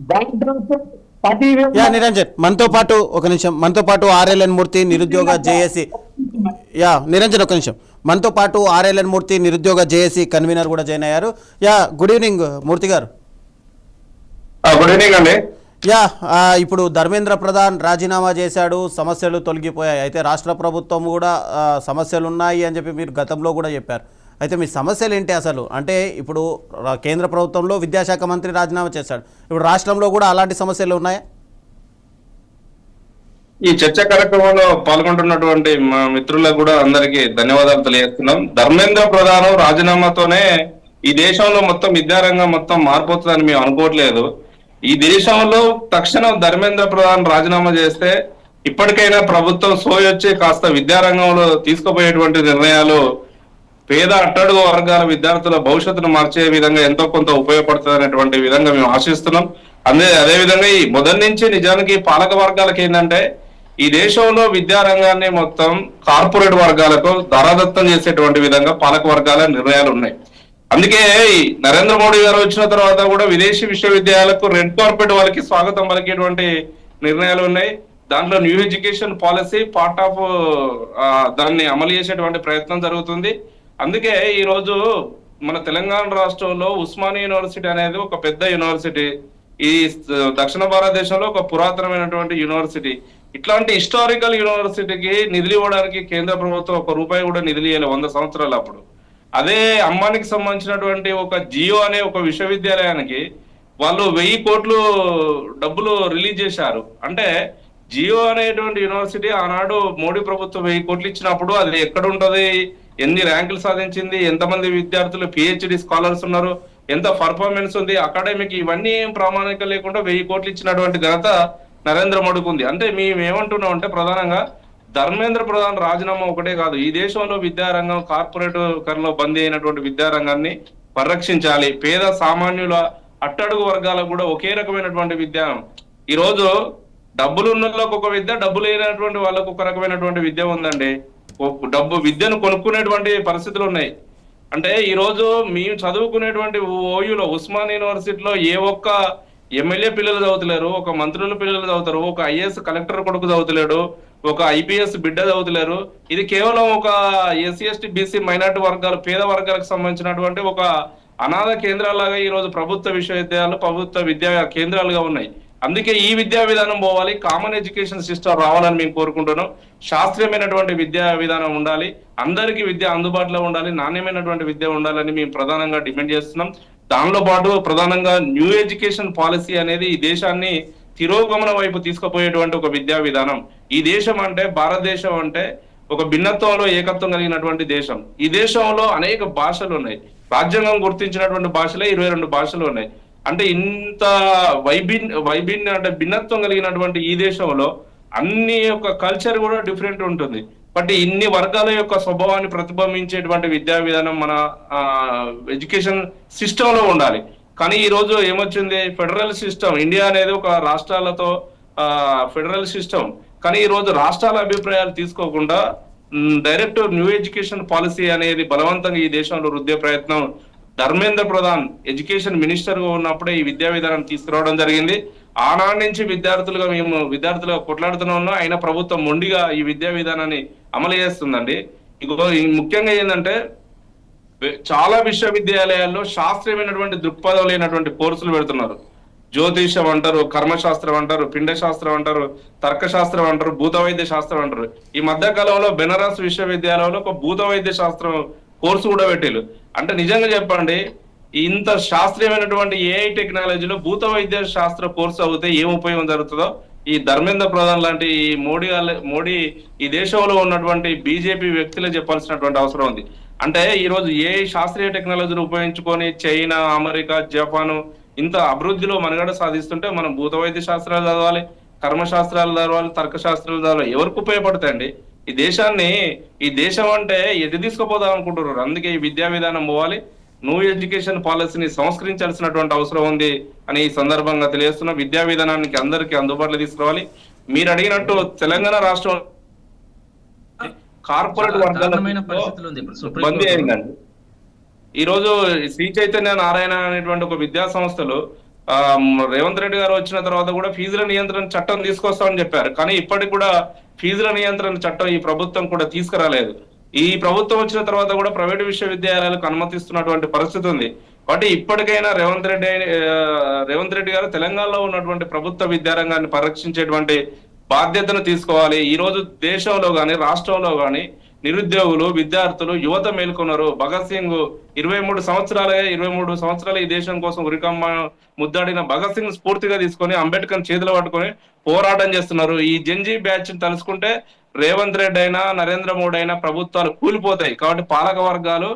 దాంట్లో 10,000 నిరంజన్ మనతో పాటు ఒక నిమిషం, మనతో పాటు ఆర్ఎల్ఎన్ మూర్తి నిరుద్యోగ జేఏసీ. నిరంజన్ ఒక నిమిషం, మనతో పాటు ఆర్ఎల్ఎన్ మూర్తి నిరుద్యోగ జేఏసీ కన్వీనర్ కూడా జాయిన్ అయ్యారు. గుడ్ ఈవినింగ్ మూర్తి గారు. గుడ్ ఈవినింగ్ అండి. ఇప్పుడు ధర్మేంద్ర ప్రధాన్ రాజీనామా చేశాడు, సమస్యలు తొలగిపోయాయి. అయితే రాష్ట్ర ప్రభుత్వం కూడా సమస్యలు ఉన్నాయి అని చెప్పి మీరు గతంలో కూడా చెప్పారు. అయితే మీ సమస్యలు ఏంటి అసలు? అంటే ఇప్పుడు కేంద్ర ప్రభుత్వంలో విద్యాశాఖ మంత్రి రాజీనామా చేశాడు, ఇప్పుడు రాష్ట్రంలో కూడా అలాంటి సమస్యలు ఉన్నాయా? ఈ చర్చ కార్యక్రమంలో పాల్గొంటున్నటువంటి మా మిత్రులకు కూడా అందరికీ ధన్యవాదాలు తెలియజేస్తున్నాం. ధర్మేంద్ర ప్రధాన్ రాజీనామాతోనే ఈ దేశంలో మొత్తం విద్యారంగం మొత్తం మారిపోతుందని మేము అనుకోవట్లేదు. ఈ దేశంలో తక్షణం ధర్మేంద్ర ప్రధాన్ రాజీనామా చేస్తే ఇప్పటికైనా ప్రభుత్వం సోయొచ్చి కాస్త విద్యారంగంలో తీసుకుపోయేటువంటి నిర్ణయాలు పేద అట్టడుగు వర్గాల విద్యార్థుల భవిష్యత్తును మార్చే విధంగా ఎంతో కొంత ఉపయోగపడుతుంది అనేటువంటి విధంగా మేము ఆశిస్తున్నాం. అదే విధంగా ఈ మొదటి నుంచి నిజానికి పాలక వర్గాలకు ఏంటంటే ఈ దేశంలో విద్యారంగాన్ని మొత్తం కార్పొరేట్ వర్గాలకు ధరాదత్తం చేసేటువంటి విధంగా పాలక వర్గాల నిర్ణయాలు ఉన్నాయి. అందుకే నరేంద్ర మోడీ గారు వచ్చిన తర్వాత కూడా విదేశీ విశ్వవిద్యాలయాలకు రెడ్ కార్పెట్ వాళ్ళకి స్వాగతం పలికేటువంటి నిర్ణయాలు ఉన్నాయి. దాంట్లో new education policy part of దాన్ని అమలు చేసేటువంటి ప్రయత్నం జరుగుతుంది. అందుకే ఈ రోజు మన తెలంగాణ రాష్ట్రంలో ఉస్మానియా యూనివర్సిటీ అనేది ఒక పెద్ద యూనివర్సిటీ, ఈ దక్షిణ భారతదేశంలో ఒక పురాతనమైనటువంటి యూనివర్సిటీ. ఇట్లాంటి హిస్టారికల్ యూనివర్సిటీకి నిధులు ఇవ్వడానికి కేంద్ర ప్రభుత్వం ₹1 కూడా నిధులు ఇవ్వలేదు 100 సంవత్సరాలు అప్పుడు. అదే అమ్మానికి సంబంధించినటువంటి ఒక జియో అనే ఒక విశ్వవిద్యాలయానికి వాళ్ళు 1000 కోట్లు డబ్బులు రిలీజ్ చేశారు. అంటే జియో అనేటువంటి యూనివర్సిటీ ఆనాడు మోడీ ప్రభుత్వం 1000 కోట్లు ఇచ్చినప్పుడు అది ఎక్కడ ఉంటది, ఎన్ని ర్యాంకులు సాధించింది, ఎంతమంది విద్యార్థులు పిహెచ్డి స్కాలర్స్ ఉన్నారు, ఎంత పర్ఫార్మెన్స్ ఉంది, అకాడమిక్, ఇవన్నీ ఏం ప్రామాణికం లేకుండా 1000 కోట్లు ఇచ్చినటువంటి ఘనత నరేంద్ర మోడీకి ఉంది. అంటే మేము ఏమంటున్నాం అంటే ప్రధానంగా ధర్మేంద్ర ప్రధాన్ రాజీనామా ఒకటే కాదు, ఈ దేశంలో విద్యారంగం కార్పొరేట్ కరంలో బందీ అయినటువంటి విద్యారంగాన్ని పరిరక్షించాలి. పేద సామాన్యుల అట్టడుగు వర్గాలకు కూడా ఒకే రకమైనటువంటి విద్య. ఈ రోజు డబ్బులు ఉన్న వాళ్ళకు ఒక విద్య, డబ్బు లేనటువంటి వాళ్ళకు ఒక రకమైనటువంటి విద్య ఉందండి. విద్యను కొనుక్కునేటువంటి పరిస్థితులు ఉన్నాయి. అంటే ఈ రోజు మేము చదువుకునేటువంటి ఓయూలో ఉస్మాన్ యూనివర్సిటీలో ఏ ఒక్క ఎమ్మెల్యే పిల్లలు చదువుతలేరు, ఒక మంత్రుల పిల్లలు చదువుతారు, ఒక ఐఏఎస్ కలెక్టర్ కొడుకు చదువుతలేడు, ఒక ఐపీఎస్ బిడ్డ చదువుతలేరు. ఇది కేవలం ఒక ఎస్సీ ఎస్టీ బీసీ మైనార్టీ వర్గాలు, పేద వర్గాలకు సంబంధించినటువంటి ఒక అనాథ కేంద్రాలాగా ఈ రోజు ప్రభుత్వ విశ్వవిద్యాలయాలు, ప్రభుత్వ విద్యా కేంద్రాలుగా ఉన్నాయి. అందుకే ఈ విద్యా విధానం పోవాలి, కామన్ ఎడ్యుకేషన్ సిస్టమ్ రావాలని మేము కోరుకుంటున్నాం. శాస్త్రీయమైనటువంటి విద్యా విధానం ఉండాలి, అందరికీ విద్య అందుబాటులో ఉండాలి, నాణ్యమైనటువంటి విద్య ఉండాలని మేము ప్రధానంగా డిమాండ్ చేస్తున్నాం. దానిలో పాటు ప్రధానంగా న్యూ ఎడ్యుకేషన్ పాలసీ అనేది ఈ దేశాన్ని తిరోగమన వైపు తీసుకుపోయేటువంటి ఒక విద్యా విధానం. ఈ దేశం అంటే, భారతదేశం అంటే ఒక భిన్నత్వంలో ఏకత్వం కలిగినటువంటి దేశం. ఈ దేశంలో అనేక భాషలు ఉన్నాయి, రాజ్యాంగం గుర్తించినటువంటి భాషలే 22 భాషలు ఉన్నాయి. అంటే ఇంత వైభిన్న అంటే భిన్నత్వం కలిగినటువంటి ఈ దేశంలో అన్ని యొక్క కల్చర్ కూడా డిఫరెంట్ ఉంటుంది. బట్ ఇన్ని వర్గాల యొక్క స్వభావాన్ని ప్రతిబింబించేటువంటి విద్యా విధానం మన ఎడ్యుకేషన్ సిస్టమ్ లో ఉండాలి. కానీ ఈ రోజు ఏమొచ్చింది, ఫెడరల్ సిస్టమ్. ఇండియా అనేది ఒక రాష్ట్రాలతో ఫెడరల్ సిస్టమ్. కానీ ఈ రోజు రాష్ట్రాల అభిప్రాయాలు తీసుకోకుండా డైరెక్ట్ న్యూ ఎడ్యుకేషన్ పాలసీ అనేది బలవంతంగా ఈ దేశంలో రుద్దే ప్రయత్నం ధర్మేంద్ర ప్రధాన్ ఎడ్యుకేషన్ మినిస్టర్ గా ఉన్నప్పుడే ఈ విద్యా విధానం తీసుకురావడం జరిగింది. ఆనాటి నుంచి మేము విద్యార్థులుగా కొట్లాడుతూనే ఉన్నాం. అయినా ప్రభుత్వం మొండిగా ఈ విద్యా విధానాన్ని అమలు చేస్తుందండి. ముఖ్యంగా ఏంటంటే చాలా విశ్వవిద్యాలయాల్లో శాస్త్రీయమైనటువంటి దృక్పథం లేనటువంటి కోర్సులు పెడుతున్నారు. జ్యోతిషం అంటారు, కర్మశాస్త్రం అంటారు, పిండ శాస్త్రం అంటారు, తర్కశాస్త్రం అంటారు, భూత వైద్య శాస్త్రం అంటారు. ఈ మధ్య కాలంలో బెనారస్ విశ్వవిద్యాలయంలో ఒక భూత వైద్య శాస్త్రం కోర్సు కూడా పెట్టారు. అంటే నిజంగా చెప్పండి, ఇంత శాస్త్రీయమైనటువంటి ఏఐ టెక్నాలజీలో భూత వైద్య శాస్త్ర కోర్సు అవుతే ఏం ఉపయోగం జరుగుతుందో ఈ ధర్మేంద్ర ప్రధాన్ లాంటి మోడీ ఈ దేశంలో ఉన్నటువంటి బీజేపీ వ్యక్తులే చెప్పాల్సినటువంటి అవసరం ఉంది. అంటే ఈ రోజు ఏ శాస్త్రీయ టెక్నాలజీని ఉపయోగించుకొని చైనా, అమెరికా, జపాన్ ఇంత అభివృద్ధిలో మనుగడ సాధిస్తుంటే మనం భూత వైద్య శాస్త్రాలు చదవాలి, కర్మశాస్త్రాలు చదవాలి, తర్కశాస్త్రాలు చదవాలి. ఎవరికి ఉపయోగపడతాయండి? ఈ దేశం అంటే ఎటు తీసుకుపోదాం అనుకుంటున్నారు. అందుకే ఈ విద్యా విధానం పోవాలి, న్యూ ఎడ్యుకేషన్ పాలసీని సంస్కరించాల్సినటువంటి అవసరం ఉంది అని ఈ సందర్భంగా తెలియజేస్తున్న. విద్యా విధానానికి అందరికీ అందుబాటులో తీసుకురావాలి. మీరు అడిగినట్టు తెలంగాణ రాష్ట్రం కార్పొరేట్ వర్గాల బందీ అయిందండి. ఈ రోజు శ్రీ చైతన్య నారాయణ అనేటువంటి ఒక విద్యా సంస్థలు రేవంత్ రెడ్డి గారు వచ్చిన తర్వాత కూడా ఫీజుల నియంత్రణ చట్టం తీసుకొస్తామని చెప్పారు. కానీ ఇప్పటికి కూడా ఫీజుల నియంత్రణ చట్టం ఈ ప్రభుత్వం కూడా తీసుకురాలేదు. ఈ ప్రభుత్వం వచ్చిన తర్వాత కూడా ప్రైవేటు విశ్వవిద్యాలయాలకు అనుమతిస్తున్నటువంటి పరిస్థితి ఉంది. కాబట్టి ఇప్పటికైనా రేవంత్ రెడ్డి గారు తెలంగాణలో ఉన్నటువంటి ప్రభుత్వ విద్యారంగాన్ని పరిరక్షించేటువంటి బాధ్యతను తీసుకోవాలి. ఈ రోజు దేశంలో గాని రాష్ట్రంలో గాని నిరుద్యోగులు, విద్యార్థులు, యువత మేల్కొన్నారు. భగత్ సింగ్ 23 సంవత్సరాలు ఈ దేశం కోసం ఉరికమ్మ ముద్దాడిన భగత్ సింగ్ స్ఫూర్తిగా తీసుకొని అంబేద్కర్ చేతులు పట్టుకొని పోరాటం చేస్తున్నారు. ఈ జెన్జీ బ్యాచ్ తలుసుకుంటే రేవంత్ రెడ్డి అయినా నరేంద్ర మోడీ అయినా ప్రభుత్వాలు కూలిపోతాయి. కాబట్టి పాలక వర్గాలు